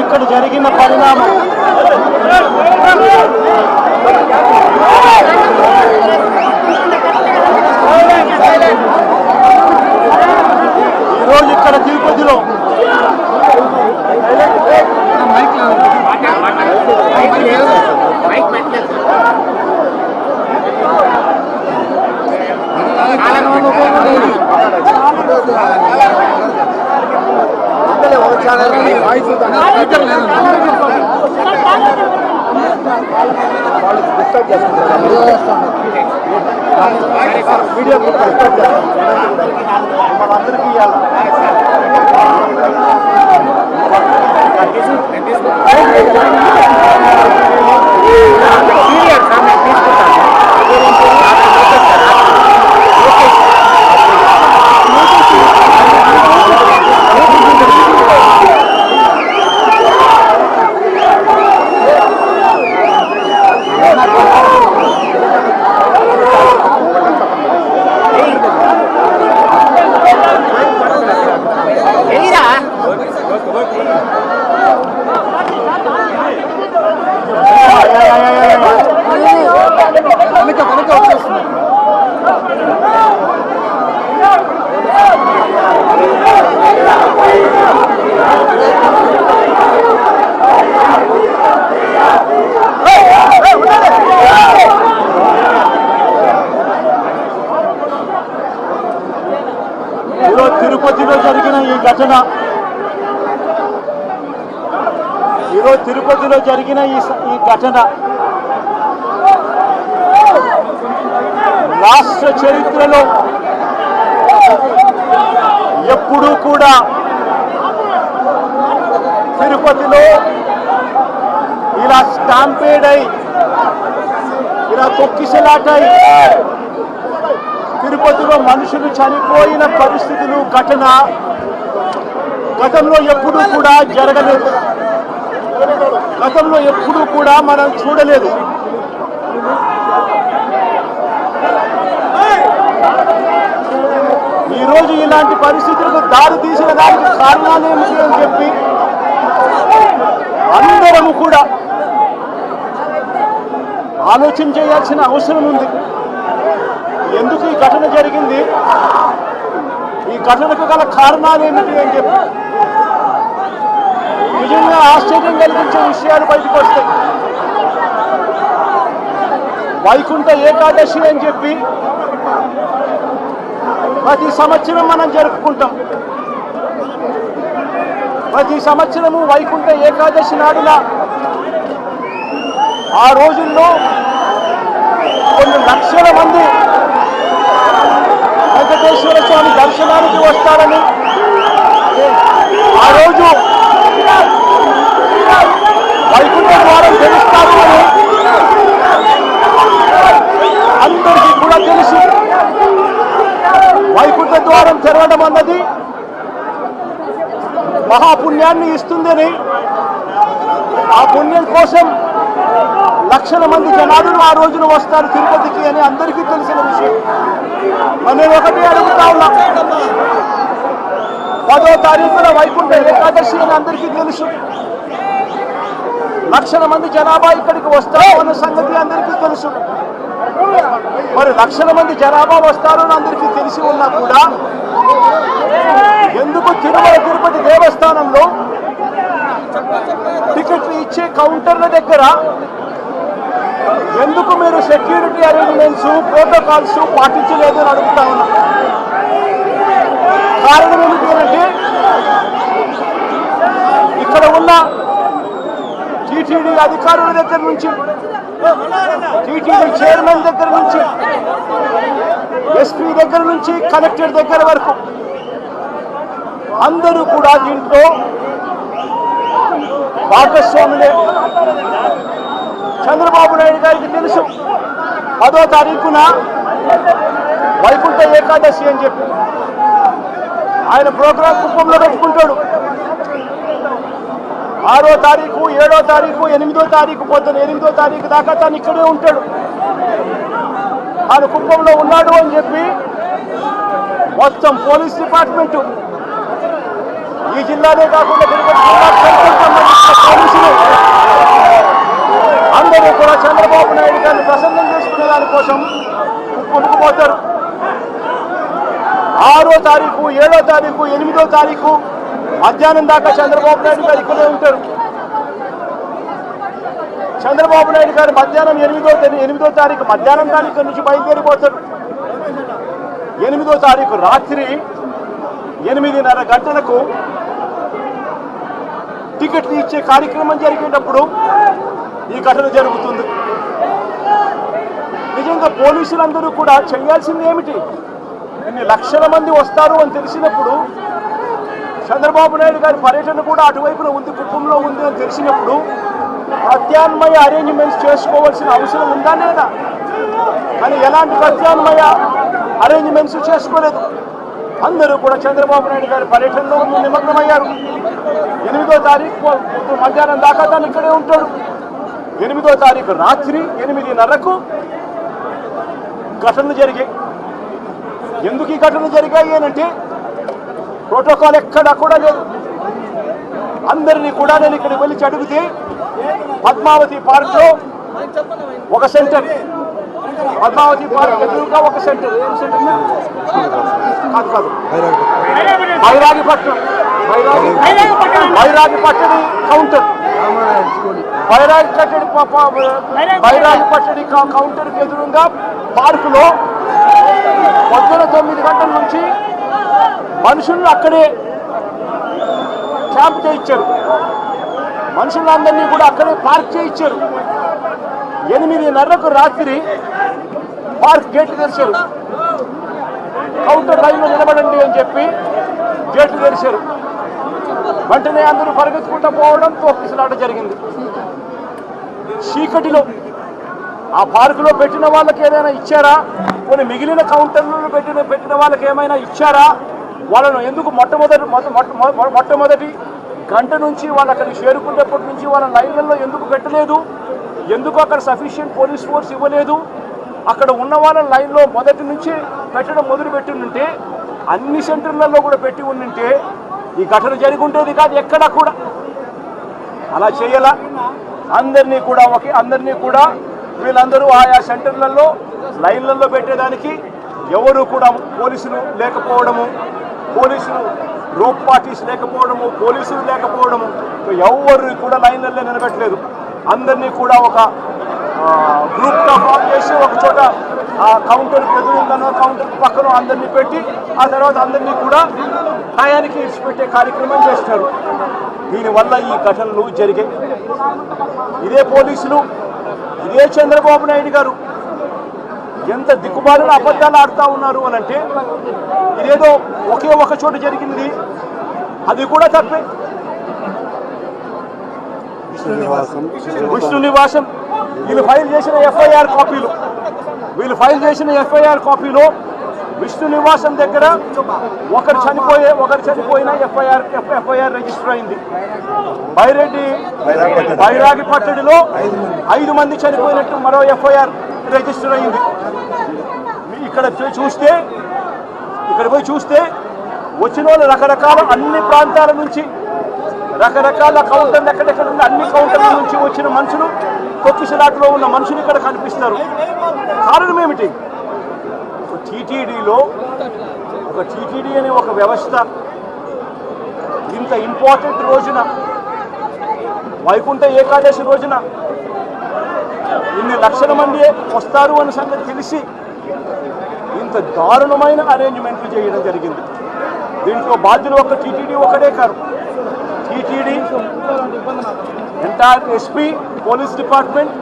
ఇక్కడ జరిగిన పరిణామం ఈరోజు ఇక్కడ తిరుపతిలో వీడియో మనందరికీ తిరుపతిలో జరిగిన ఈ ఘటన ఈరోజు తిరుపతిలో జరిగిన ఈ ఘటన రాష్ట్ర చరిత్రలో ఎప్పుడూ కూడా తిరుపతిలో ఇలా స్టాంపేడ్ అయి ఇలా తొక్కిసలాటై తిరుపతిలో మనుషులు చనిపోయిన పరిస్థితులు ఘటన గతంలో ఎప్పుడూ కూడా జరగలేదు. గతంలో ఎప్పుడూ కూడా మనం చూడలేదు. ఈరోజు ఇలాంటి పరిస్థితులకు దారి తీసిన దానికి కారణాలు ఏమిటి అని చెప్పి అందరము కూడా ఆలోచన చేయాల్సిన అవసరం ఉంది. ఎందుకు ఈ ఘటన జరిగింది, ఈ ఘటనకు గల కారణాలు ఏమిటి అని చెప్పి నిజంగా ఆశ్చర్యం కలిగించే విషయాలు బయటకు వస్తాయి. వైకుంఠ ఏకాదశి అని చెప్పి ప్రతి సంవత్సరం మనం జరుపుకుంటాం. ప్రతి సంవత్సరము వైకుంఠ ఏకాదశి నాడున ఆ రోజుల్లో కొన్ని లక్షల మంది వెంకటేశ్వర స్వామి దర్శనానికి వస్తారని, ఆ రోజు వైకుంఠ ద్వారం తెలుస్తారు అని అందరికీ కూడా తెలుసు. వైకుంఠ ద్వారం తెరవడం అన్నది మహాపుణ్యాన్ని ఇస్తుందని, ఆ పుణ్యం కోసం లక్షల మంది జనాలు ఆ రోజున వస్తారు తిరుపతికి అని అందరికీ తెలిసిన విషయం. నేను ఒకటి అడుగుతా ఉన్నా, 10వ తారీఖున వైకుంఠ ఏకాదశి అని అందరికీ తెలుసు. లక్షల మంది జనాభా ఇక్కడికి వస్తారు అన్న సంగతి అందరికీ తెలుసు. మరి లక్షల మంది జనాభా వస్తారు అని అందరికీ తెలిసి ఉన్నా కూడా ఎందుకు తిరుమల తిరుపతి దేవస్థానంలో టికెట్లు ఇచ్చే కౌంటర్ల దగ్గర ఎందుకు మీరు సెక్యూరిటీ అరేంజ్మెంట్స్, ప్రోటోకాల్స్ పాటించలేదు అని అడుగుతా ఉన్నా. కారణం ఏమిటి అంటే ఇక్కడ ఉన్న టీటీడీ అధికారుల దగ్గర నుంచి, టీటీడీ చైర్మన్ దగ్గర నుంచి, ఎస్పీ దగ్గర నుంచి కలెక్టర్ దగ్గర వరకు అందరూ కూడా దీంట్లో భాగస్వాములే. చంద్రబాబు నాయుడు గారికి తెలుసు 10వ తారీఖున వైకుంఠ ఏకాదశి అని చెప్పి ఆయన ప్రోగ్రాం కుప్పంలో పెట్టుకుంటాడు. 6వ తారీఖు, 7వ తారీఖు, 8వ తారీఖు పొద్దున 8వ తారీఖు దాకా తాను ఇక్కడే ఉంటాడు. ఆయన కుప్పంలో ఉన్నాడు అని చెప్పి మొత్తం పోలీస్ డిపార్ట్మెంటు ఈ జిల్లానే కాకుండా పోలీసులు అందరూ కూడా చంద్రబాబు నాయుడు గారిని ప్రసన్నం చేసుకునే దానికోసం కొనుక్కుపోతారు. 6వ తారీఖు, 7వ తారీఖు, 8వ తారీఖు మధ్యాహ్నం దాకా చంద్రబాబు నాయుడు గారు ఇక్కడే ఉంటారు. చంద్రబాబు నాయుడు గారు మధ్యాహ్నం 8వ తారీఖు మధ్యాహ్నం దాని ఇక్కడి నుంచి బయలుదేరిపోతారు. 8వ తారీఖు రాత్రి 8:30 గంటలకు టికెట్లు ఇచ్చే కార్యక్రమం జరిగేటప్పుడు ఈ ఘటన జరుగుతుంది. నిజంగా పోలీసులందరూ కూడా చేయాల్సింది ఏమిటి? ఇన్ని లక్షల మంది వస్తారు అని తెలిసినప్పుడు, చంద్రబాబు నాయుడు గారి పర్యటన కూడా అటువైపున ఉంది, కుప్పంలో ఉంది అని తెలిసినప్పుడు ప్రత్యామ్నాయ అరేంజ్మెంట్స్ చేసుకోవాల్సిన అవసరం ఉందా లేదా? కానీ ఎలాంటి ప్రత్యామ్నాయ అరేంజ్మెంట్స్ చేసుకోలేదు. అందరూ కూడా చంద్రబాబు నాయుడు గారి పర్యటనలో నిమగ్నమయ్యారు. 8వ తారీఖు మధ్యాహ్నం దాకా తను ఇక్కడే ఉంటాడు. 8వ తారీఖు రాత్రి 8:30కు ఘటనలు జరిగాయి. ఎందుకు ఈ ఘటనలు జరిగాయి అంటే ప్రోటోకాల్ ఎక్కడా కూడా లేదు. అందరినీ కూడా నేను ఇక్కడికి వెళ్ళి అడిగితే పద్మావతి పార్క్లో ఒక సెంటర్, పద్మావతి పార్క్ ఎదురుగా ఒక సెంటర్, ఏం సెంటర్ కాదు బైరాగిపట్నం కౌంటర్, బైరాగిపట్టడి కౌంటర్కి ఎదురుగా పార్కులో పొద్దున 9 గంటల నుంచి మనుషులను అక్కడే క్యాంప్ చేయించారు. మనుషులందరినీ కూడా అక్కడే పార్క్ చేయించారు. 8:30కు రాత్రి పార్క్ గేట్లు తెరిచారు. కౌంటర్ లైన్లో నిలబడండి అని చెప్పి గేట్లు తెరిచారు. వెంటనే అందరూ పరిగెత్తుకుంటూ పోవడం, తోపిసలాట జరిగింది. చీకటిలో ఆ పార్కులో పెట్టిన వాళ్ళకి ఏదైనా ఇచ్చారా? కొన్ని మిగిలిన కౌంటర్లను పెట్టిన వాళ్ళకి ఏమైనా ఇచ్చారా? వాళ్ళను ఎందుకు మొట్టమొదటి గంట నుంచి వాళ్ళు అక్కడికి చేరుకునేప్పటి నుంచి వాళ్ళ లైన్లలో ఎందుకు పెట్టలేదు? ఎందుకు అక్కడ సఫిషియెంట్ పోలీస్ ఫోర్స్ ఇవ్వలేదు? అక్కడ ఉన్న వాళ్ళ లైన్లో మొదటి నుంచి పెట్టడం మొదలుపెట్టి ఉంటే, అన్ని సెంటర్లలో కూడా పెట్టి ఉంటే ఈ ఘటన జరిగి ఉండేది కాదు. ఎక్కడా కూడా అలా చేయాల. అందరినీ కూడా వీళ్ళందరూ ఆయా సెంటర్లలో లైన్లలో పెట్టేదానికి ఎవరు కూడా పోలీసులు లేకపోవడము, పోలీసులు రోప్ పార్టీస్ లేకపోవడము, పోలీసులు లేకపోవడము, ఎవరు కూడా లైన్లలో నిలబెట్టలేదు. అందరినీ కూడా ఒక గ్రూప్గా ఫామ్ చేసి ఒక చోట ఆ కౌంటర్కి ఎదురుందనో కౌంటర్ పక్కన అందరినీ పెట్టి ఆ తర్వాత అందరినీ కూడా టయానికి ఇచ్చిపెట్టే కార్యక్రమం చేస్తారు. దీనివల్ల ఈ ఘటనలు జరిగాయి. ఇదే పోలీసులు, ఇదే చంద్రబాబు నాయుడు గారు ఎంత దిక్కుబాటున అబద్ధాలు ఆడుతూ ఉన్నారు అని అంటే, ఇదేదో ఒకే ఒక చోట జరిగింది, అది కూడా తప్పే. విష్ణు నివాసం వీళ్ళు ఫైల్ చేసిన ఎఫ్ఐఆర్ కాపీలో విష్ణు నివాసం దగ్గర ఒకరు చనిపోయిన ఎఫ్ఐఆర్ రిజిస్టర్ అయింది. బైరాగిపట్టడిలో 5 మంది చనిపోయినట్టు మరో ఎఫ్ఐఆర్ రిజిస్టర్ అయింది. ఇక్కడ పోయి చూస్తే వచ్చిన వాళ్ళు రకరకాల అన్ని ప్రాంతాల నుంచి, రకరకాల కౌంటర్లు ఎక్కడెక్కడ ఉన్న అన్ని కౌంటర్ల నుంచి వచ్చిన మనుషులు, కొక్కిసలాట్లో ఉన్న మనుషులు ఇక్కడ కనిపిస్తారు. కారణం ఏమిటి? టీటీడీ అనే ఒక వ్యవస్థ ఇంత ఇంపార్టెంట్ రోజున, వైకుంఠ ఏకాదశి రోజున ఇన్ని లక్షల మంది వస్తారు అనే సంగతి తెలిసి ఇంత దారుణమైన అరేంజ్మెంట్లు చేయడం జరిగింది. దీంట్లో బాధ్యులు ఒక టీటీడీ ఒకటే కాదు, TTD, entire SP, police department,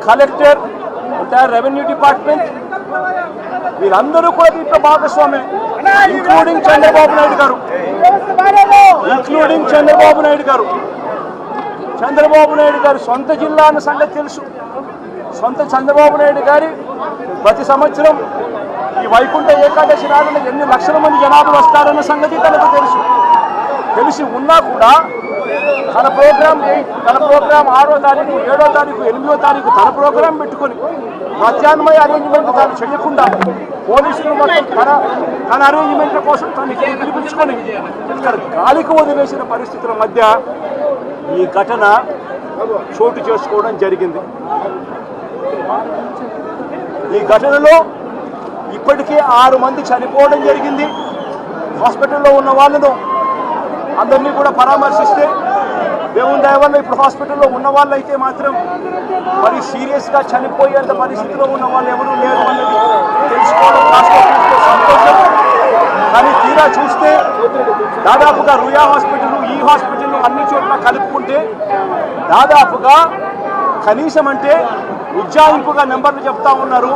collector, entire revenue department, వీళ్ళందరూ కూడా దీంట్లో భాగస్వామే, ఇంక్లూడింగ్ చంద్రబాబు నాయుడు గారు. చంద్రబాబు నాయుడు గారు సొంత జిల్లా అన్న సంగతి తెలుసు. చంద్రబాబు నాయుడు గారి ప్రతి సంవత్సరం ఈ వైకుంఠ ఏకాదశి నాడున ఎన్ని లక్షల మంది జనాభా వస్తారన్న సంగతి తనకు తెలిసి ఉన్నా కూడా తన ప్రోగ్రాం 6వ తారీఖు, 7వ తారీఖు, 8వ తారీఖు తన ప్రోగ్రాం పెట్టుకొని ప్రత్యామ్నాయ అరేంజ్మెంట్ తాను చేయకుండా పోలీసులు మొత్తం తన అరేంజ్మెంట్ల కోసం తను పిలిపించుకొని ఇక్కడ గాలికి వదిలేసిన పరిస్థితుల మధ్య ఈ ఘటన చోటు చేసుకోవడం జరిగింది. ఈ ఘటనలో ఇప్పటికే 6 మంది చనిపోవడం జరిగింది. హాస్పిటల్లో ఉన్న వాళ్ళను అందరినీ కూడా పరామర్శిస్తే దేవుని దయ వల్ల ఇప్పుడు హాస్పిటల్లో ఉన్న వాళ్ళు అయితే మాత్రం మరి సీరియస్గా చనిపోయేంత పరిస్థితిలో ఉన్న వాళ్ళు ఎవరూ లేరు అన్నది తెలుసుకోవడం కాస్త సంతోషం. కానీ తీరా చూస్తే దాదాపుగా రుయా హాస్పిటల్, ఈ హాస్పిటల్ అన్ని చోట్ల కలుపుకుంటే దాదాపుగా కనీసం అంటే ఉజ్జాయింపుగా నెంబర్లు చెప్తా ఉన్నారు.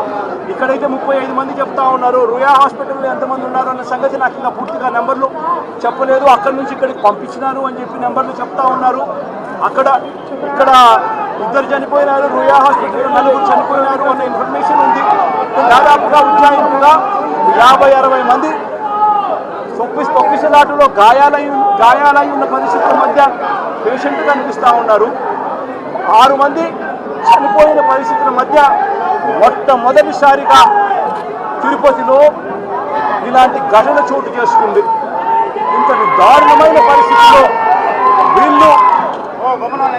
ఇక్కడైతే 35 మంది చెప్తా ఉన్నారు. రుయా హాస్పిటల్లో ఎంతమంది ఉన్నారు అన్న సంగతి నాకు ఇంకా పూర్తిగా నెంబర్లు చెప్పలేదు. అక్కడి నుంచి ఇక్కడికి పంపించినారు అని చెప్పి నెంబర్లు చెప్తా ఉన్నారు. ఇక్కడ 2 చనిపోయినారు, రుయా హాస్పిటల్లో 4 చనిపోయినారు అన్న ఇన్ఫర్మేషన్ ఉంది. దాదాపుగా ఉజ్జాయింపుగా 50-60 మంది తొక్కిసలాటలో గాయాలై ఉన్న పరిస్థితుల మధ్య పేషెంట్ కనిపిస్తూ ఉన్నారు. 6 మంది చనిపోయిన పరిస్థితుల మధ్య మొట్టమొదటిసారిగా తిరుపతిలో ఇలాంటి ఘటన చోటు చేసుకుంది. ఇంతటి దారుణమైన పరిస్థితుల్లో వీళ్ళు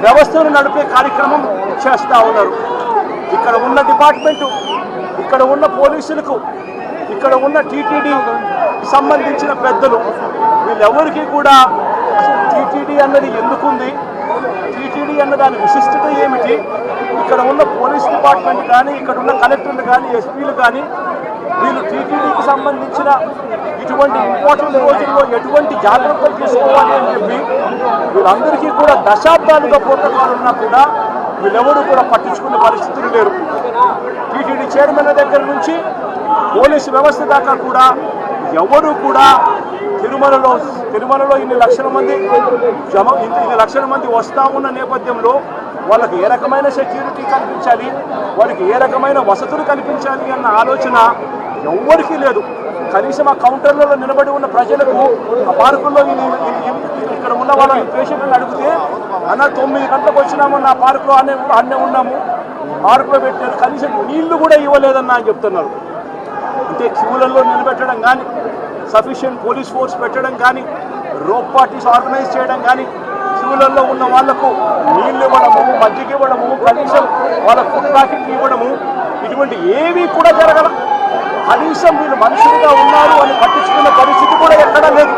వ్యవస్థను నడిపే కార్యక్రమం చేస్తూ ఉన్నారు. ఇక్కడ ఉన్న డిపార్ట్మెంటు, ఇక్కడ ఉన్న పోలీసులకు, ఇక్కడ ఉన్న టీటీడీ సంబంధించిన పెద్దలు వీళ్ళెవరికీ కూడా టీటీడీ అన్నది ఎందుకుంది, టీటీడీ అన్న దాని విశిష్టత ఏమిటి, ఇక్కడ ఉన్న పోలీస్ డిపార్ట్మెంట్ కానీ, ఇక్కడ ఉన్న కలెక్టర్లు కానీ, ఎస్పీలు కానీ వీళ్ళు టీటీడీకి సంబంధించిన ఇటువంటి ఇంపార్టెంట్ రోజుల్లో ఎటువంటి జాగ్రత్తలు తీసుకోవాలి అని చెప్పి వీళ్ళందరికీ కూడా దశాబ్దాలుగా ప్రోటోకాల్ ఉన్నా కూడా వీళ్ళెవరూ కూడా పట్టించుకునే పరిస్థితులు లేరు. టీటీడీ చైర్మన్ దగ్గర నుంచి పోలీసు వ్యవస్థ దాకా కూడా ఎవరు కూడా తిరుమలలో ఇన్ని లక్షల మంది వస్తూ ఉన్న నేపథ్యంలో వాళ్ళకి ఏ రకమైన సెక్యూరిటీ కల్పించాలి, వారికి ఏ రకమైన వసతులు కల్పించాలి అన్న ఆలోచన ఎవ్వరికీ లేదు. కనీసం ఆ కౌంటర్లలో నిలబడి ఉన్న ప్రజలకు ఆ పార్కుల్లో ఇక్కడ ఉన్న వాళ్ళని పేషెంట్లను అడిగితే అన్న 9 గంటలకు వచ్చినామన్న ఆ పార్కులో అన్నే ఉన్నాము, పార్కులో పెట్టారు, కనీసం నీళ్లు కూడా ఇవ్వలేదన్నా అని చెప్తున్నారు. అంటే క్యూలలో నిలబెట్టడం కానీ, సఫిషియెంట్ పోలీస్ ఫోర్స్ పెట్టడం కానీ, రోప్ పార్టీస్ ఆర్గనైజ్ చేయడం కానీ, క్యూలలో ఉన్న వాళ్లకు నీళ్లు ఇవ్వడము, మజ్జిగ ఇవ్వడము, కనీసం వాళ్ళ ఫుడ్ ప్యాకెట్లు ఇవ్వడము, ఇటువంటి ఏవి కూడా జరగల. కనీసం వీళ్ళు మనుషులుగా ఉన్నారు అని పట్టించుకున్న పరిస్థితి కూడా ఎక్కడా లేదు.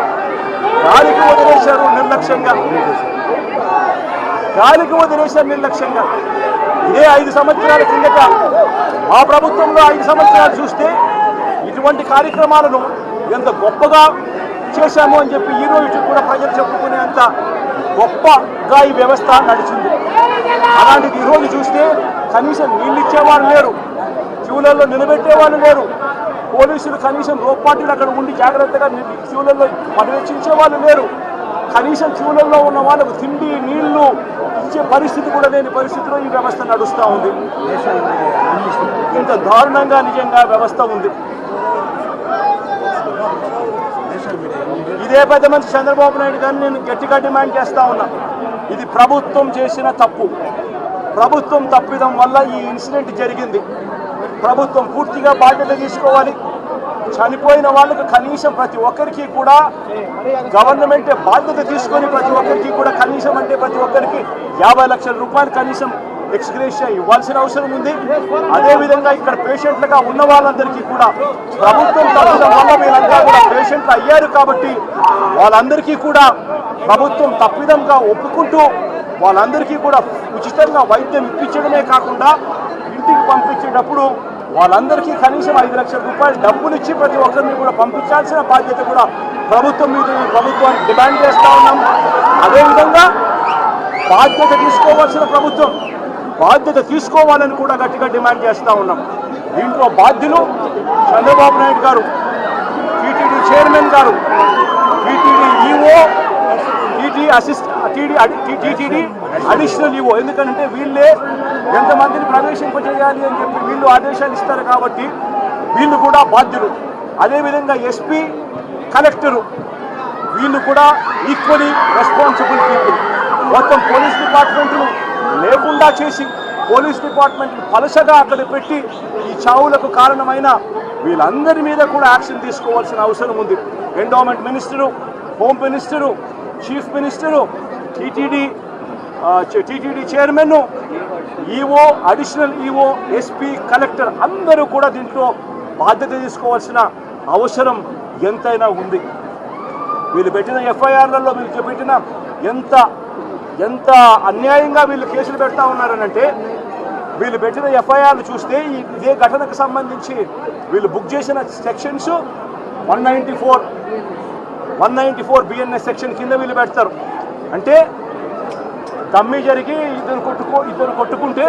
గాలికి వదిలేశారు నిర్లక్ష్యంగా. ఇదే 5 సంవత్సరాల కిందట మా ప్రభుత్వంలో 5 సంవత్సరాలు చూస్తే ఇటువంటి కార్యక్రమాలను ఎంత గొప్పగా చేశాము అని చెప్పి ఈ రోజు కూడా ప్రజలు చెప్పుకునేంత గొప్పగా ఈ వ్యవస్థ నడిచింది. అలాంటిది ఈరోజు చూస్తే కనీసం నీళ్ళు ఇచ్చేవాళ్ళు లేరు, క్యూలలో నిలబెట్టేవాళ్ళు లేరు, పోలీసులు కనీసం రోప్ పార్టీలు అక్కడ ఉండి జాగ్రత్తగా క్యూలలో పర్యవేక్షించే వాళ్ళు లేరు, కనీసం క్యూలలో ఉన్న వాళ్ళకు తిండి నీళ్లు ఇచ్చే పరిస్థితి కూడా లేని పరిస్థితిలో ఈ వ్యవస్థ నడుస్తూ ఉంది. ఇంత దారుణంగా నిజంగా వ్యవస్థ ఉంది. ఇదే పెద్ద మనిషి చంద్రబాబు నాయుడు గారిని నేను గట్టిగా డిమాండ్ చేస్తా ఉన్నా. ఇది ప్రభుత్వం చేసిన తప్పు, ప్రభుత్వం తప్పిదం వల్ల ఈ ఇన్సిడెంట్ జరిగింది. ప్రభుత్వం పూర్తిగా బాధ్యత తీసుకోవాలి. చనిపోయిన వాళ్ళకు కనీసం ప్రతి ఒక్కరికి కూడా గవర్నమెంట్ బాధ్యత తీసుకొని ప్రతి ఒక్కరికి కూడా కనీసం అంటే ప్రతి ఒక్కరికి 50 లక్షల రూపాయలు కనీసం ఎక్స్గ్రేషియా ఇవ్వాల్సిన అవసరం ఉంది. అదేవిధంగా ఇక్కడ పేషెంట్లుగా ఉన్న వాళ్ళందరికీ కూడా ప్రభుత్వం తప్పడం వల్ల వీళ్ళంతా కూడా పేషెంట్లు అయ్యారు కాబట్టి వాళ్ళందరికీ కూడా ప్రభుత్వం తప్పిదంగా ఒప్పుకుంటూ వాళ్ళందరికీ కూడా ఉచితంగా వైద్యం ఇప్పించడమే కాకుండా ఇంటికి పంపించేటప్పుడు వాళ్ళందరికీ కనీసం 5 లక్షల రూపాయలు డబ్బులు ఇచ్చి ప్రతి ఒక్కరిని కూడా పంపించాల్సిన బాధ్యత కూడా ప్రభుత్వం మీద ప్రభుత్వానికి డిమాండ్ చేస్తూ ఉన్నాం. అదేవిధంగా బాధ్యత తీసుకోవాల్సిన ప్రభుత్వం బాధ్యత తీసుకోవాలని కూడా గట్టిగా డిమాండ్ చేస్తూ ఉన్నాం. దీంట్లో బాధ్యులు చంద్రబాబు నాయుడు గారు, టీటీడీ చైర్మన్ గారు, TTD EO, TTD additional EO. ఎందుకంటే వీళ్ళే ఎంతమందిని ప్రవేశింపజేయాలి అని చెప్పి వీళ్ళు ఆదేశాలు ఇస్తారు కాబట్టి వీళ్ళు కూడా బాధ్యులు. అదేవిధంగా ఎస్పీ, కలెక్టరు వీళ్ళు కూడా ఈక్వలీ రెస్పాన్సిబుల్ పీపుల్. మొత్తం పోలీస్ డిపార్ట్మెంట్ను లేకుండా చేసి పోలీస్ డిపార్ట్మెంట్ పలసగా అక్కడ పెట్టి ఈ చావులకు కారణమైన వీళ్ళందరి మీద కూడా యాక్షన్ తీసుకోవాల్సిన అవసరం ఉంది. Endowment minister, home minister, chief minister, TTD chairman, EO, additional EO, SP, collector అందరూ కూడా దీంట్లో బాధ్యత తీసుకోవాల్సిన అవసరం ఎంతైనా ఉంది. వీళ్ళు పెట్టిన ఎఫ్ఐఆర్లలో వీళ్ళు పెట్టిన ఎంత అన్యాయంగా వీళ్ళు కేసులు పెడతా ఉన్నారనంటే, వీళ్ళు పెట్టిన ఎఫ్ఐఆర్లు చూస్తే ఇదే ఘటనకు సంబంధించి వీళ్ళు బుక్ చేసిన సెక్షన్స్ 194 బిఎన్ఎస్ సెక్షన్ కింద వీళ్ళు పెడతారు. అంటే దమ్మి జరిగి ఇద్దరు కొట్టుకుంటే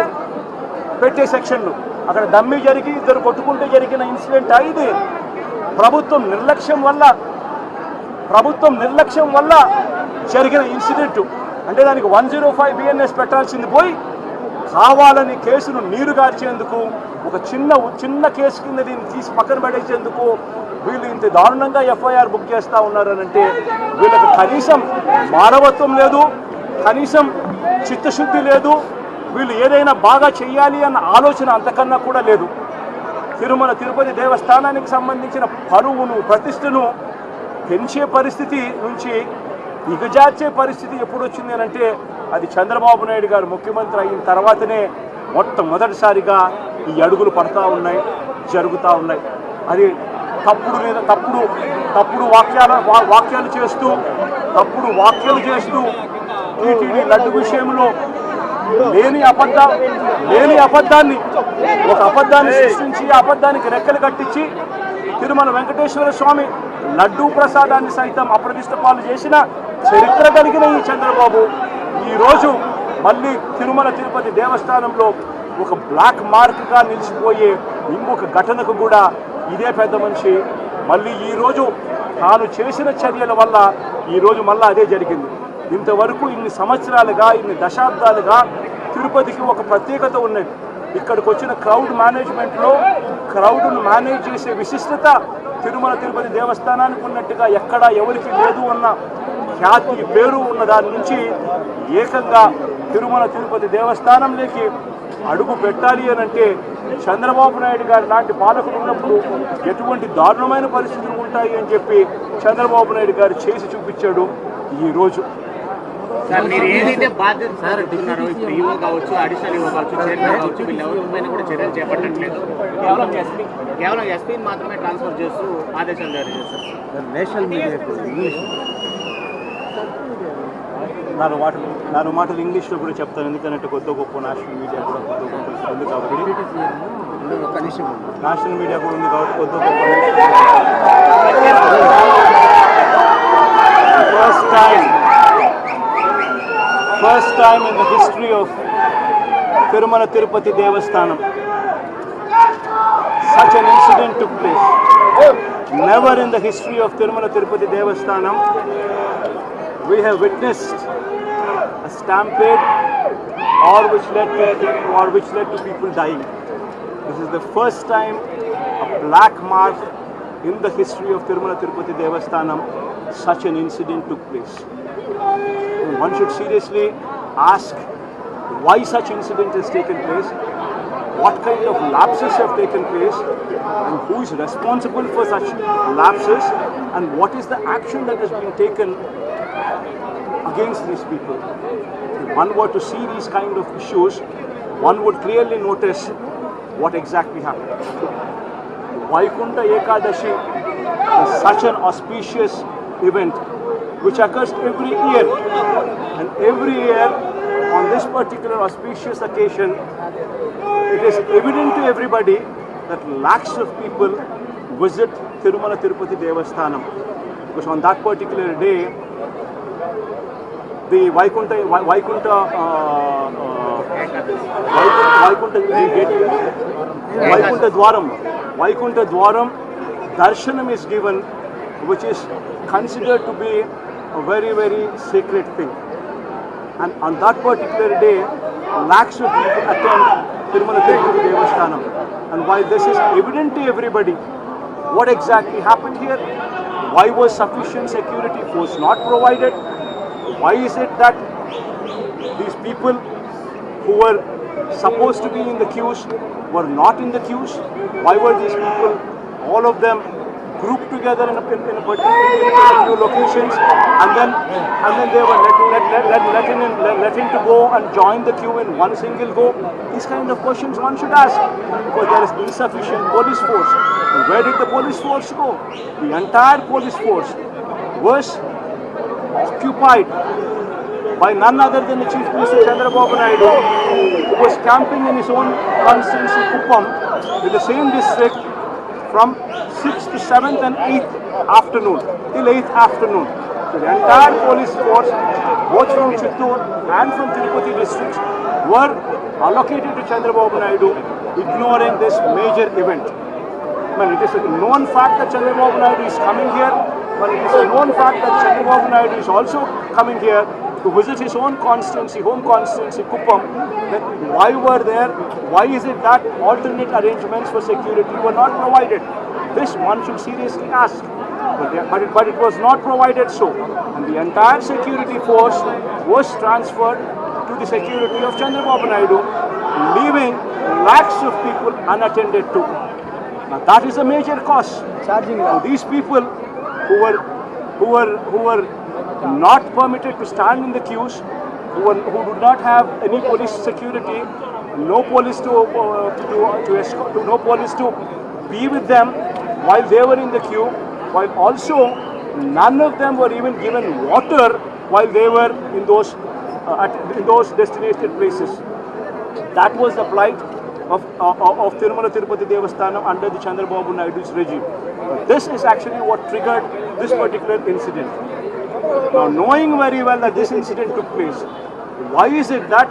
పెట్టే సెక్షన్లు, అక్కడ దమ్మి జరిగి ఇద్దరు కొట్టుకుంటే జరిగిన ఇన్సిడెంట్ ఇది. ప్రభుత్వం నిర్లక్ష్యం వల్ల జరిగిన ఇన్సిడెంట్. అంటే దానికి 105 బిఎన్ఎస్ పెట్టాల్సింది పోయి కావాలని కేసును నీరుగార్చేందుకు, ఒక చిన్న కేసు కింద దీన్ని తీసి పక్కన పడేసేందుకు వీళ్ళు ఇంత దారుణంగా ఎఫ్ఐఆర్ బుక్ చేస్తూ ఉన్నారనంటే వీళ్ళకి కనీసం మానవత్వం లేదు, కనీసం చిత్తశుద్ధి లేదు, వీళ్ళు ఏదైనా బాగా చెయ్యాలి అన్న ఆలోచన అంతకన్నా కూడా లేదు. తిరుమల తిరుపతి దేవస్థానానికి సంబంధించిన పరువును, ప్రతిష్టను పెంచే పరిస్థితి నుంచి దిగజార్చే పరిస్థితి ఎప్పుడు వచ్చింది అంటే అది చంద్రబాబు నాయుడు గారు ముఖ్యమంత్రి అయిన తర్వాతనే మొట్టమొదటిసారిగా ఈ అడుగులు పడతా ఉన్నాయి, జరుగుతూ ఉన్నాయి. అది తప్పుడు వాక్యాలు చేస్తూ టీటీడీ లడ్డు విషయంలో లేని అబద్ధాన్ని సృష్టించి ఆ అబద్ధానికి రెక్కలు కట్టించి తిరుమల వెంకటేశ్వర స్వామి లడ్డూ ప్రసాదాన్ని సైతం అప్రతిష్ట పాలు చేసిన చరిత్ర కలిగిన ఈ చంద్రబాబు ఈరోజు మళ్ళీ తిరుమల తిరుపతి దేవస్థానంలో ఒక బ్లాక్ మార్క్గా నిలిచిపోయే ఇంకొక ఘటనకు కూడా ఇదే పెద్ద మనిషి మళ్ళీ ఈరోజు తాను చేసిన చర్యల వల్ల ఈరోజు మళ్ళీ అదే జరిగింది. ఇంతవరకు ఇన్ని సంవత్సరాలుగా, ఇన్ని దశాబ్దాలుగా తిరుపతికి ఒక ప్రత్యేకత ఉన్నది. ఇక్కడికి వచ్చిన క్రౌడ్ మేనేజ్మెంట్లో క్రౌడ్ను మేనేజ్ చేసే విశిష్టత తిరుమల తిరుపతి దేవస్థానానికి ఉన్నట్టుగా ఎక్కడా ఎవరికి లేదు అన్న ఖ్యాతి, పేరు ఉన్న దాని నుంచి ఏకంగా తిరుమల తిరుపతి దేవస్థానంలోకి అడుగు పెట్టాలి అని అంటే చంద్రబాబు నాయుడు గారు లాంటి పాలకులు ఉన్నప్పుడు ఎటువంటి దారుణమైన పరిస్థితులు ఉంటాయి అని చెప్పి చంద్రబాబు నాయుడు గారు చేసి చూపించాడు ఈరోజు. సార్ మీరు ఏదైతే బాధ్యత సార్ అంటున్నారో, ఇప్పుడు ఈవో కావచ్చు, అడిషనల్ ఈవో కావచ్చు, చైర్మన్ కావచ్చు, వీళ్ళు ఎవరిపైన కూడా చర్యలు చేపట్టట్లేదు. కేవలం ఎస్పీని మాత్రమే ట్రాన్స్ఫర్ చేస్తూ ఆదేశాలు జారీ చేస్తారు. నేషనల్ మీడియా ఇంగ్లీష్ నాలుగు మాటలు ఇంగ్లీష్లో కూడా చెప్తాను, ఎందుకంటే కొత్త గొప్ప నేషనల్ మీడియా కూడా కొత్త గొప్ప ఉంది కాబట్టి నేషనల్ మీడియా కూడా ఉంది కాబట్టి కొత్త గొప్ప first time in the history of Tirumala Tirupati Devasthanam such an incident took place. Never in the history of Tirumala Tirupati Devasthanam we have witnessed a stampede which led to people dying. This is the first time a black mark in the history of Tirumala Tirupati Devasthanam such an incident took place. One should seriously ask why such incident has taken place, what kind of lapses have taken place, and who is responsible for such lapses, and what is the action that has been taken against these people. If one were to see these kind of issues, one would clearly notice what exactly happened. Vaikunta Ekadashi is such an auspicious event which occurs every year, and every year on this particular auspicious occasion it is evident to everybody that lakhs of people visit Tirumala Tirupati Devasthanam, because on that particular day the Vaikunta Dwaram darshanam is given, which is considered to be a very, very sacred thing. And on that particular day, lakhs of people attend Tirumala Tirupati Devasthanam. And while this is evident to everybody, what exactly happened here? Why was sufficient security force not provided? Why is it that these people who were supposed to be in the queues were not in the queues? Why were these people, all of them, grouped together in particular few locations, and then they were let in to go and join the queue in one single go? These kind of questions one should ask, because there is insufficient police force. And where did the police force go? The entire police force was occupied by none other than the Chief Minister Chandrababu Naidu, who was camping in his own constituency Kuppam, in the same district, from 6th to 7th and 8th afternoon, till 8th afternoon. So the entire police force, both from Chittoor and from Tirupati districts, were allocated to Chandrababu Naidu, ignoring this major event. I mean, it is a known fact that Chandrababu Naidu is coming here, but it is a known fact that Chandrababu Naidu is also coming here to visit his own constituency, home constituency, Kuppam. Then why is it that alternate arrangements for security were not provided? This one should seriously ask. But it was not provided so. And the entire security force was transferred to the security of Chandrababu Naidu, leaving lakhs of people unattended to. Now that is a major cost. Now these people who were not permitted to stand in the queues, who did not have any police security, no police to escort, no police to be with them while they were in the queue, while also none of them were even given water while they were in those designated places. That was the plight of Tirumala Tirupati Devasthanam under the Chandrababu Naidu's regime. This is actually what triggered this particular incident. Now, knowing very well that this incident took place, why is it that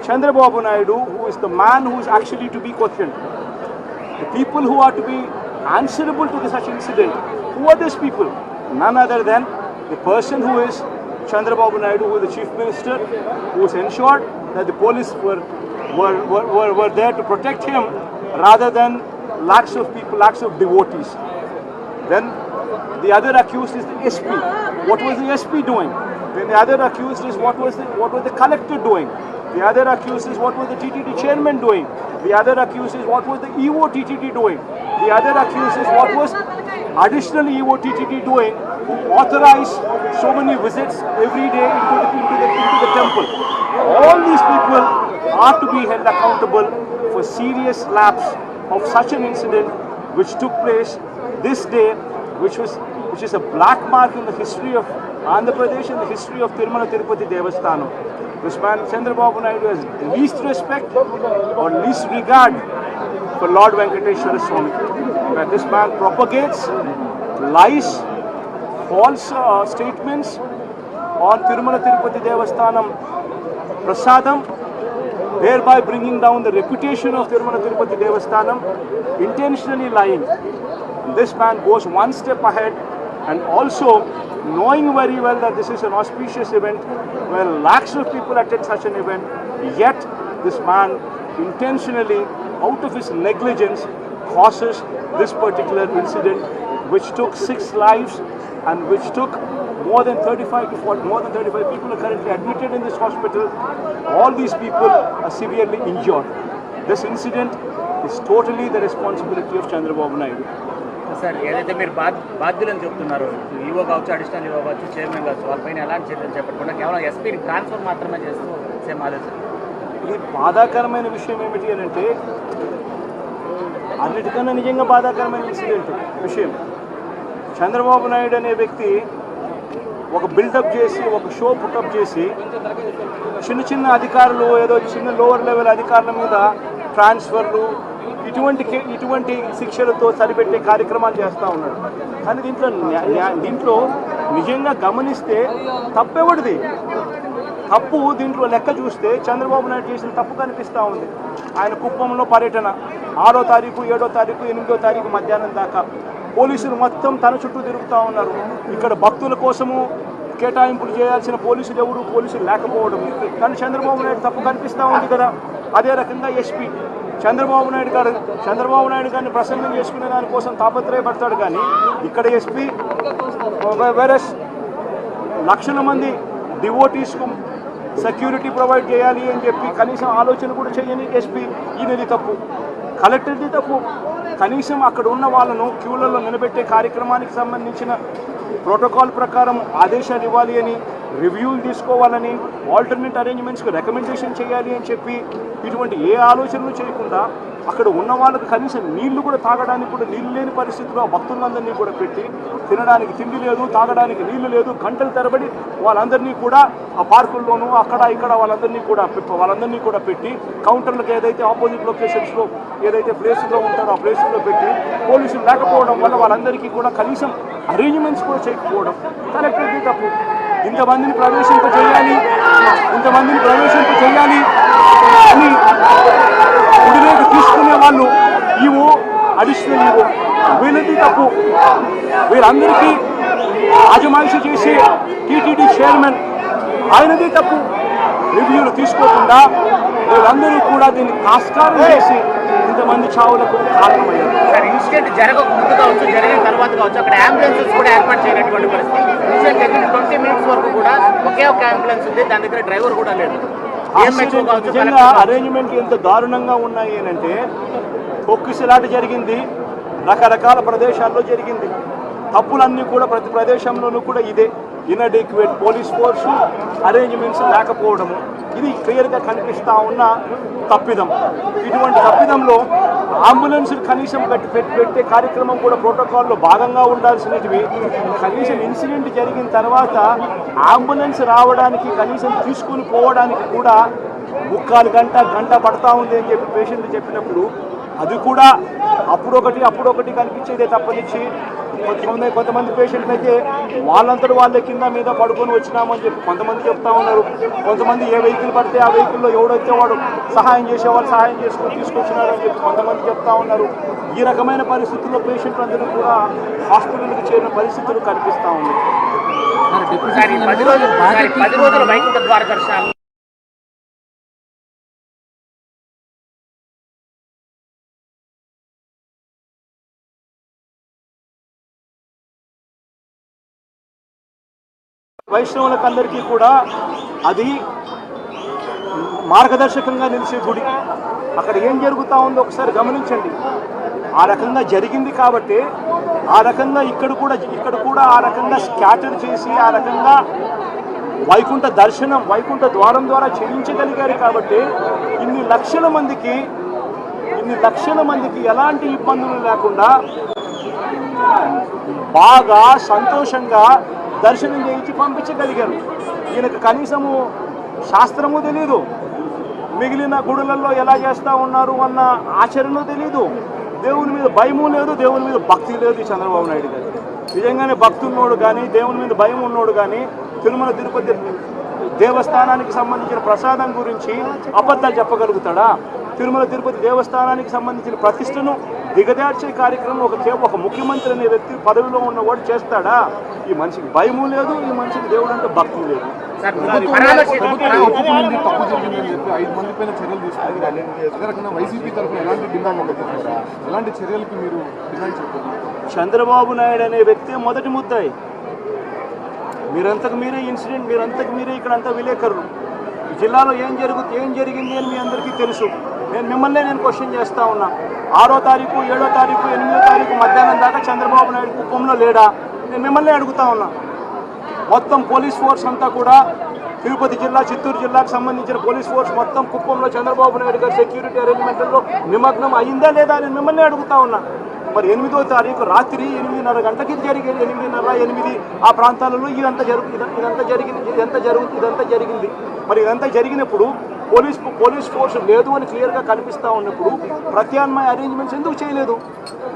Chandrababu Naidu, who is the man who is actually to be questioned, the people who are to be answerable to such incident, who are these people? None other than the person who is Chandrababu Naidu, who is the Chief Minister, who has ensured that the police were there to protect him rather than lakhs of people, lakhs of devotees. Then the other accused is the SP. What was the SP doing? Then the other accused is what was the collector doing? The other accused is what was the TTD chairman doing? The other accused is what was the EO TTD doing? The other accused is what was additional EO TTD doing, who authorized so many visits every day into the temple. All these people are to be held accountable for serious lapse of such an incident which took place this day, which is a black mark in the history of Andhra Pradesh and the history of Tirumala Tirupati Devasthanam. This man Chandrababu Naidu has least respect or least regard for Lord Venkateshwara Swami. Where this man propagates lies, false statements on Tirumala Tirupati Devasthanam Prasadam, thereby bringing down the reputation of Tirumala Tirupati Devasthanam, intentionally lying. This man goes one step ahead, and also knowing very well that this is an auspicious event where lakhs of people attend such an event, yet this man intentionally, out of his negligence, causes this particular incident which took 6 lives and which took more than 35 people are currently admitted in this hospital. All these people are severely injured. This incident is totally the responsibility of Chandrababu Naidu. Sir ఏదైతే మీరు బాధ్యులని చెప్తున్నారు, EO కావచ్చు, additional EO కావచ్చు, chairman కావచ్చు, వాళ్ళపైన ఎలాంటి చర్యలు చేపట్టకుండా కేవలం ఎస్పీని ట్రాన్స్ఫర్ మాత్రమే చేస్తూ సేమ్ ఆదేశాలు. ఇది బాధాకరమైన విషయం ఏమిటి అని అంటే, అన్నిటికన్నా నిజంగా బాధాకరమైన విషయం చంద్రబాబు నాయుడు అనే వ్యక్తి ఒక బిల్డప్ చేసి, ఒక షో పుటప్ చేసి, చిన్న అధికారులు, ఏదో చిన్న లోవర్ లెవెల్ అధికారుల మీద ట్రాన్స్ఫర్లు, ఇటువంటి శిక్షలతో సరిపెట్టే కార్యక్రమాలు చేస్తూ ఉన్నాడు. కానీ దీంట్లో నిజంగా గమనిస్తే తప్పెవడిది? తప్పు దీంట్లో లెక్క చూస్తే చంద్రబాబు నాయుడు చేసిన తప్పు కనిపిస్తూ ఉంది. ఆయన కుప్పంలో పర్యటన 6వ తారీఖు, 7వ తారీఖు, 8వ తారీఖు మధ్యాహ్నం దాకా పోలీసులు మొత్తం తన చుట్టూ తిరుగుతూ ఉన్నారు. ఇక్కడ భక్తుల కోసము కేటాయింపులు చేయాల్సిన పోలీసులు లేకపోవడం, కానీ చంద్రబాబు నాయుడు తప్పు కనిపిస్తూ ఉంది కదా. అదే రకంగా ఎస్పీ చంద్రబాబు నాయుడు గారిని ప్రసన్నం చేసుకునే దానికోసం తాపత్రయపడతాడు. కానీ ఇక్కడ ఎస్పీ వేరస్ లక్షల మంది డివోటీస్కు సెక్యూరిటీ ప్రొవైడ్ చేయాలి అని చెప్పి కనీసం ఆలోచన కూడా చేయని ఎస్పీ, ఈయనది తప్పు, కలెక్టర్ది తప్పు. కనీసం అక్కడ ఉన్న వాళ్ళను క్యూలలో నిలబెట్టే కార్యక్రమానికి సంబంధించిన ప్రోటోకాల్ ప్రకారం ఆదేశాలు ఇవ్వాలి అని, రివ్యూలు తీసుకోవాలని, ఆల్టర్నేట్ అరేంజ్మెంట్స్కి రికమెండేషన్ చేయాలి అని చెప్పి ఇటువంటి ఏ ఆలోచనలు చేయకుండా అక్కడ ఉన్న వాళ్ళకి కనీసం నీళ్లు కూడా తాగడానికి కూడా నీళ్ళు లేని పరిస్థితిలో భక్తులందరినీ కూడా పెట్టి, తినడానికి తిండి లేదు, తాగడానికి నీళ్లు లేదు, గంటల తరబడి వాళ్ళందరినీ కూడా ఆ పార్కుల్లోనూ అక్కడ ఇక్కడ వాళ్ళందరినీ కూడా పెట్టి కౌంటర్లకు ఏదైతే ఆపోజిట్ లొకేషన్స్లో ఏదైతే ప్లేసుల్లో ఉంటారో ఆ ప్లేసుల్లో పెట్టి పోలీసులు లేకపోవడం వల్ల వాళ్ళందరికీ కూడా కనీసం అరేంజ్మెంట్స్ కూడా చేయకపోవడం కలెక్టర్కి తప్పు. ఇంతమందిని ప్రవేశింపజేయాలి అని గుడిలోకి తీసుకునే వాళ్ళు ఈవో, అడిషనల్ ఈవో, వీళ్ళది తప్పు. వీళ్ళందరికీ ఆజమాయిషి చేసే టీటీడీ చైర్మన్ ఆయనది తప్పు. రివ్యూలు తీసుకోకుండా వీళ్ళందరూ కూడా దీన్ని ఆస్కారం చేసి ఇంతమంది చావులకు కారణమయ్యారు. సార్, ఇన్సిడెంట్ జరగక ముందు కావచ్చు, జరిగిన తర్వాత కావచ్చు, అక్కడ అంబులెన్సెస్ కూడా ఏర్పాటు చేయనటువంటి పరిస్థితి. ఇన్సిడెంట్ జరిగిన 20 మినిట్స్ వరకు కూడా ఒకే ఒక అంబులెన్స్ ఉంది, దాని దగ్గర డ్రైవర్ కూడా లేదు. నిజంగా అరేంజ్మెంట్ ఎంత దారుణంగా ఉన్నాయి అంటే, తొక్కిసలాట జరిగింది, రకరకాల ప్రదేశాల్లో జరిగింది. తప్పులన్నీ కూడా ప్రతి ప్రదేశంలోనూ కూడా ఇదే, ఇన్అడెక్వేట్ పోలీస్ ఫోర్సు, అరేంజ్మెంట్స్ లేకపోవడము, ఇది క్లియర్గా కనిపిస్తూ ఉన్న తప్పిదం. ఇటువంటి తప్పిదంలో అంబులెన్స్ కనీసం పెట్టే కార్యక్రమం కూడా ప్రోటోకాల్లో భాగంగా ఉండాల్సినవి. కనీసం ఇన్సిడెంట్ జరిగిన తర్వాత అంబులెన్స్ రావడానికి, కనీసం తీసుకుని పోవడానికి కూడా 3/4 గంట పడతా ఉంది అని చెప్పి పేషెంట్ చెప్పినప్పుడు, అది కూడా అప్పుడొకటి కనిపించేదే తప్పనిచ్చి కొంతమంది పేషెంట్లు అయితే వాళ్ళంతటి వాళ్ళ కింద మీద పడుకొని వచ్చినామని చెప్పి కొంతమంది చెప్తా ఉన్నారు. కొంతమంది ఏ వెహికల్ పడితే ఆ వెహికల్లో ఎవడైతే వాడు సహాయం చేసేవాళ్ళు సహాయం చేసుకొని తీసుకొచ్చినారని చెప్పి కొంతమంది చెప్తా ఉన్నారు. ఈ రకమైన పరిస్థితుల్లో పేషెంట్లు అందరూ కూడా హాస్పిటల్కి చేరిన పరిస్థితులు కనిపిస్తూ ఉన్నాయి. 10 రోజుల వైకుంఠ ద్వార దర్శనాలు వైష్ణవులకు అందరికీ కూడా అది మార్గదర్శకంగా నిలిచే గుడి. అక్కడ ఏం జరుగుతూ ఉందో ఒకసారి గమనించండి. ఆ రకంగా జరిగింది కాబట్టి ఆ రకంగా ఇక్కడ కూడా ఆ రకంగా స్కాటర్ చేసి ఆ రకంగా వైకుంఠ దర్శనం, వైకుంఠ ద్వారం ద్వారా చేయించగలిగారు కాబట్టి ఇన్ని లక్షల మందికి ఎలాంటి ఇబ్బందులు లేకుండా బాగా సంతోషంగా దర్శనం చేయించి పంపించగలిగారు. ఈయనకు కనీసము శాస్త్రము తెలీదు, మిగిలిన గుడులలో ఎలా చేస్తూ ఉన్నారు అన్న ఆచరణ తెలీదు, దేవుని మీద భయము లేదు, దేవుని మీద భక్తి లేదు ఈ చంద్రబాబు నాయుడు గారు. నిజంగానే భక్తి ఉన్నోడు కానీ, దేవుని మీద భయం ఉన్నోడు కానీ తిరుమల తిరుపతి దేవస్థానానికి సంబంధించిన ప్రసాదం గురించి అబద్ధాలు చెప్పగలుగుతాడా? తిరుమల తిరుపతి దేవస్థానానికి సంబంధించిన ప్రతిష్టను దిగదార్చే కార్యక్రమం ఒక ముఖ్యమంత్రి అనే వ్యక్తి పదవిలో ఉన్నవాడు చేస్తాడా? ఈ మనిషికి భయము లేదు, ఈ మనిషికి దేవుడు అంటే భక్తి లేదు. తప్పు జరిగిందని చెప్పి 5 మంది పైన చర్యలు తీసుకుంది. అదే రకంగా వైసీపీ తరఫున ఎలాంటి డిమాండ్ ఉండదు, ఎలాంటి చర్యలకి మీరు డిమాండ్ చెప్పండి. చంద్రబాబు నాయుడు అనే వ్యక్తి మొదటి ముద్దాయి. మీరంతకు మీరే ఇన్సిడెంట్, మీరంతకు మీరే ఇక్కడంతా విలేకరులు. ఈ జిల్లాలో ఏం జరిగింది అని మీ అందరికీ తెలుసు. నేను క్వశ్చన్ చేస్తూ ఉన్నా. 6వ తారీఖు, 7వ తారీఖు, 8వ తారీఖు మధ్యాహ్నం దాకా చంద్రబాబు నాయుడు కుప్పంలో లేడా? నేను మిమ్మల్ని అడుగుతా ఉన్నా. మొత్తం పోలీస్ ఫోర్స్ అంతా కూడా తిరుపతి జిల్లా, చిత్తూరు జిల్లాకు సంబంధించిన పోలీస్ ఫోర్స్ మొత్తం కుప్పంలో చంద్రబాబు నాయుడు గారి సెక్యూరిటీ అరేంజ్మెంట్లో నిమగ్నం అయిందా లేదా అని మిమ్మల్ని అడుగుతా ఉన్నా. మరి 8వ తారీఖు రాత్రి 8:30 గంటకి జరిగింది, 8:30, 8 ఆ ప్రాంతాలలో ఇదంతా జరిగింది. మరి ఇదంతా జరిగినప్పుడు పోలీస్ ఫోర్స్ లేదు అని క్లియర్గా కనిపిస్తూ ఉన్నప్పుడు ప్రత్యామ్నాయ అరేంజ్మెంట్స్ ఎందుకు చేయలేదు?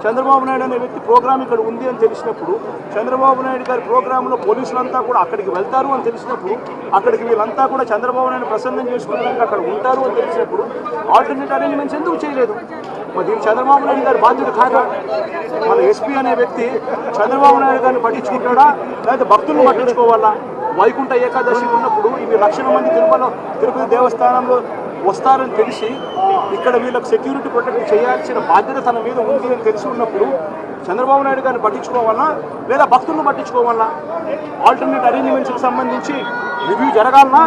చంద్రబాబు నాయుడు అనే వ్యక్తి ప్రోగ్రామ్ ఇక్కడ ఉంది అని తెలిసినప్పుడు, చంద్రబాబు నాయుడు గారి ప్రోగ్రాంలో పోలీసులంతా కూడా అక్కడికి వెళ్తారు అని తెలిసినప్పుడు, అక్కడికి వీళ్ళంతా కూడా చంద్రబాబు నాయుడు ప్రసన్నం చేసుకోవడానికి అక్కడ ఉంటారు అని తెలిసినప్పుడు ఆల్టర్నేట్ అరేంజ్మెంట్స్ ఎందుకు చేయలేదు? మరి దీనికి చంద్రబాబు నాయుడు గారి బాధ్యత కాదా? మన ఎస్పీ అనే వ్యక్తి చంద్రబాబు నాయుడు గారిని పట్టించుకుంటాడా, లేకపోతే భక్తులను పట్టించుకోవాలా? వైకుంఠ ఏకాదశి ఉన్నప్పుడు ఇవి లక్షల మంది తిరుపతి దేవస్థానంలో వస్తారని తెలిసి ఇక్కడ వీళ్ళకి సెక్యూరిటీ ప్రొటెక్ట్ చేయాల్సిన బాధ్యత తన మీద ఉంది అని తెలిసి ఉన్నప్పుడు చంద్రబాబు నాయుడు గారిని పట్టించుకోవాలన్నా లేదా భక్తులను పట్టించుకోవాలన్నా? ఆల్టర్నేట్ అరేంజ్మెంట్స్కి సంబంధించి రివ్యూ జరగాలన్నా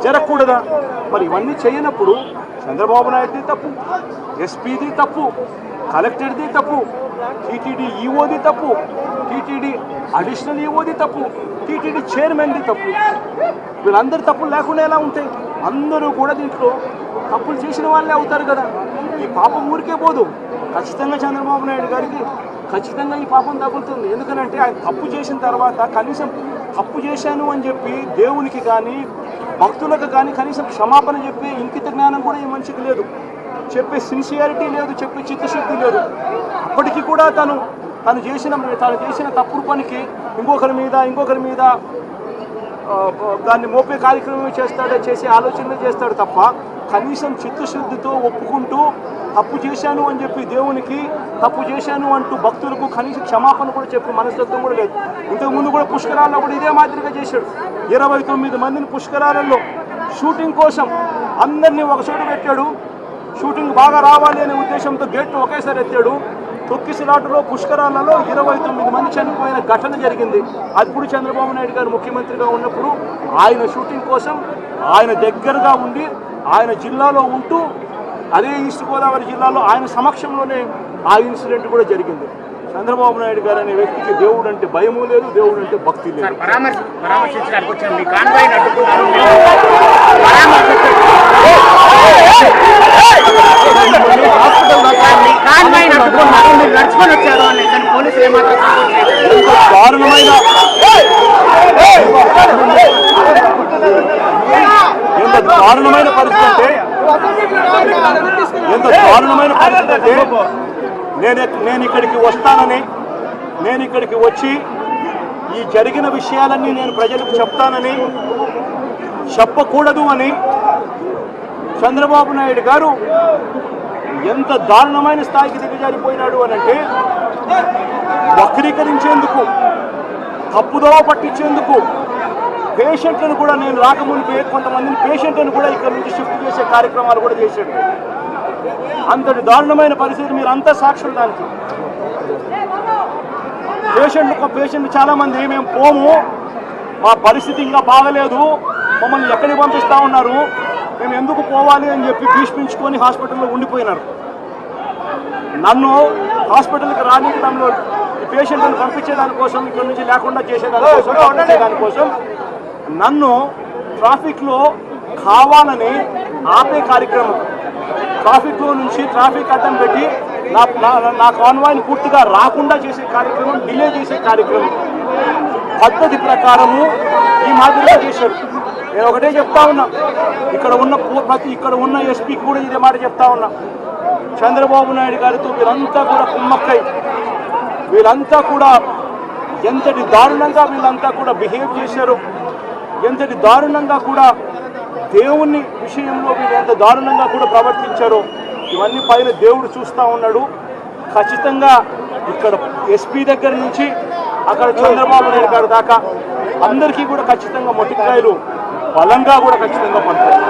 జరగకూడదా? మరి ఇవన్నీ చేయనప్పుడు చంద్రబాబు నాయుడుది తప్పు, ఎస్పీది తప్పు, కలెక్టర్ది తప్పు, టీటీడీ ఈఓది తప్పు, టీటీడీ అడిషనల్ ఈఓది తప్పు, టీటీడీ చైర్మన్ది తప్పు. వీళ్ళందరి తప్పులు లేకుండా ఎలా ఉంటాయి? అందరూ కూడా దీంట్లో తప్పులు చేసిన వాళ్ళే అవుతారు కదా. ఈ పాపం ఊరికే పోదు. ఖచ్చితంగా చంద్రబాబు నాయుడు గారికి ఖచ్చితంగా ఈ పాపం తగులుతుంది. ఎందుకనంటే ఆయన తప్పు చేసిన తర్వాత కనీసం తప్పు చేశాను అని చెప్పి దేవునికి కానీ భక్తులకు కానీ కనీసం క్షమాపణ చెప్పే ఇంకిత జ్ఞానం కూడా ఈ మనిషికి లేదు, చెప్పే సిన్సియారిటీ లేదు, చెప్పే చిత్తశుద్ధి లేదు. అప్పటికి కూడా తను చేసిన తప్పుడు పనికి ఇంకొకరి మీద దాన్ని మోపే కార్యక్రమం చేసే ఆలోచనలు చేస్తాడు తప్ప కనీసం చిత్తశుద్ధితో ఒప్పుకుంటూ తప్పు చేశాను అని చెప్పి దేవునికి తప్పు చేశాను అంటూ భక్తులకు కనీసం క్షమాపణ కూడా చెప్పి మనస్తత్వం కూడా లేదు. ఇంతకుముందు కూడా పుష్కరాల్లో కూడా ఇదే మాదిరిగా చేశాడు. 29 మందిని పుష్కరాలలో షూటింగ్ కోసం అందరినీ ఒక చోట పెట్టాడు. షూటింగ్ బాగా రావాలి అనే ఉద్దేశంతో గేట్లు ఒకేసారి ఎత్తాడు. తొక్కిసలాటలో పుష్కరాలలో 29 మంది చనిపోయిన ఘటన జరిగింది. అది కూడా చంద్రబాబు నాయుడు గారు ముఖ్యమంత్రిగా ఉన్నప్పుడు ఆయన షూటింగ్ కోసం ఆయన దగ్గరగా ఉండి ఆయన జిల్లాలో ఉంటూ అదే ఈస్ట్ గోదావరి జిల్లాలో ఆయన సమక్షంలోనే ఆ ఇన్సిడెంట్ కూడా జరిగింది. చంద్రబాబు నాయుడు గారు అనే వ్యక్తికి దేవుడు అంటే భయము లేదు, దేవుడు అంటే భక్తి లేదు. పరామర్శించడానికి వచ్చిన మీ కాన్వాయ్ అడ్డుకున్నారు. నడుచుకొని వచ్చారు అని పోలీసులు ఏమాత్రం దారుణమైన పరిస్థితి అంటే ఎంత దారుణమైన పరిస్థితి అంటే నేను ఇక్కడికి వస్తానని, నేను ఇక్కడికి వచ్చి ఈ జరిగిన విషయాలన్నీ నేను ప్రజలకు చెప్తానని చెప్పకూడదు అని చంద్రబాబు నాయుడు గారు ఎంత దారుణమైన స్థాయికి దిగజారిపోయినాడు అనంటే వక్రీకరించేందుకు, తప్పుదోవ పట్టించేందుకు పేషెంట్లను కూడా నేను రాకముందే కొంతమందిని పేషెంట్లను కూడా ఇక్కడ నుంచి షిఫ్ట్ చేసే కార్యక్రమాలు కూడా చేశాడు. అంతటి దారుణమైన పరిస్థితి మీరు అంతా సాక్షులు దానికి. పేషెంట్ చాలామంది మేము పోము, మా పరిస్థితి ఇంకా బాగలేదు, మమ్మల్ని ఎక్కడికి పంపిస్తూ ఉన్నారు, మేము ఎందుకు పోవాలి అని చెప్పి భీష్మించుకొని హాస్పిటల్లో ఉండిపోయినారు. నన్ను హాస్పిటల్కి రానివ్వడంలో ఈ పేషెంట్లను పంపించేదానికోసం, ఇక్కడ నుంచి లేకుండా చేసేదానికోసం నన్ను ట్రాఫిక్లో కావాలని ఆపే కార్యక్రమం, ట్రాఫిక్లో నుంచి ట్రాఫిక్ అడ్డం పెట్టి నా కాన్వాయ్ని పూర్తిగా రాకుండా చేసే కార్యక్రమం, డిలే చేసే కార్యక్రమం పద్ధతి ప్రకారము ఈ మాదిరిగా చేశారు. నేను ఒకటే చెప్తా ఉన్నా, ఇక్కడ ఉన్న ఎస్పీకి కూడా ఇదే మాట చెప్తా ఉన్నా. చంద్రబాబు నాయుడు గారితో వీళ్ళంతా కూడా కుమ్మక్కై వీళ్ళంతా కూడా ఎంతటి దారుణంగా వీళ్ళంతా కూడా బిహేవ్ చేశారు, ఎంతటి దారుణంగా కూడా దేవుని విషయంలో వీళ్ళు ఎంత దారుణంగా కూడా ప్రవర్తించారో ఇవన్నీ పైన దేవుడు చూస్తూ ఉన్నాడు. ఖచ్చితంగా ఇక్కడ ఎస్పీ దగ్గర నుంచి అక్కడ చంద్రబాబు నాయుడు గారి దాకా అందరికీ కూడా ఖచ్చితంగా మొట్టికాయలు బలంగా కూడా ఖచ్చితంగా పడతాయి.